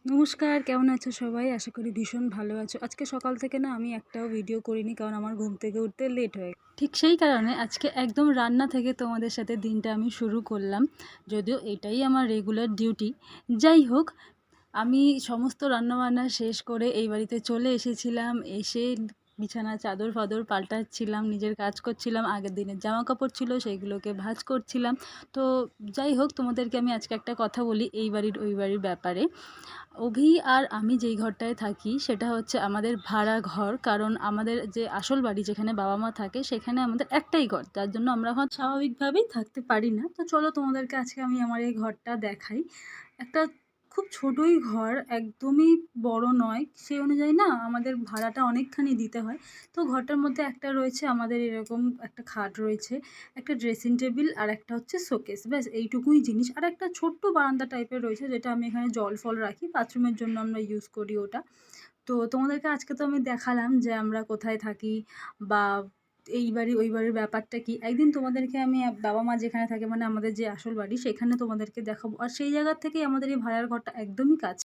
নমস্কার, কেমন আছো সবাই? আশা করি ভীষণ ভালো আছো। আজকে সকাল থেকে না আমি একটাও ভিডিও করিনি, কারণ আমার ঘুম থেকে উঠতে লেট হয়ে ঠিক সেই কারণে আজকে একদম রান্না থেকে তোমাদের সাথে দিনটা আমি শুরু করলাম। যদিও এটাই আমার রেগুলার ডিউটি। যাই হোক, আমি সমস্ত রান্নাবান্না শেষ করে এই বাড়িতে চলে এসেছিলাম। এসে বিছানা চাদর-ফাদর পাল্টাচ্ছিলাম, নিজের কাজ করছিলাম। আগের দিনের জামাকাপড় ছিল সেগুলোকে ভাঁজ করছিলাম। তো যাই হোক, তোমাদেরকে আমি আজকে একটা কথা বলি এই বাড়ির ওই বাড়ির ব্যাপারে। অভি আর আমি যেই ঘরটায় থাকি সেটা হচ্ছে আমাদের ভাড়া ঘর, কারণ আমাদের যে আসল বাড়ি যেখানে বাবা মা থাকে সেখানে আমাদের একটাই ঘর, যার জন্য আমরা এখন স্বাভাবিকভাবেই থাকতে পারি না। তো চলো তোমাদেরকে আজকে আমি আমার এই ঘরটা দেখাই। একটা খুব ছোটই ঘর, একদমই বড় নয়, সেই অনুযায়ী না আমাদের ভাড়াটা অনেকখানি দিতে হয়। তো ঘরটার মধ্যে একটা রয়েছে আমাদের এরকম একটা খাট রয়েছে, একটা ড্রেসিং টেবিল আর একটা হচ্ছে শোকেস, ব্যাস এইটুকুই জিনিস। আর একটা ছোট্ট বারান্দা টাইপের রয়েছে, যেটা আমি এখানে জল ফল রাখি, বাথরুমের জন্য আমরা ইউজ করি ওটা। তো তোমাদেরকে আজকে তো আমি দেখালাম যে আমরা কোথায় থাকি বা এই বাড়ি ওই বাড়ির ব্যাপারটা কি। একদিন তোমাদেরকে আমি বাবা মা যেখানে থাকে, মানে আমাদের যে আসল বাড়ি, সেখানে তোমাদেরকে দেখাবো। আর সেই জায়গার থেকেই আমাদের এই ভাড়ার ঘরটা একদমই কাছে।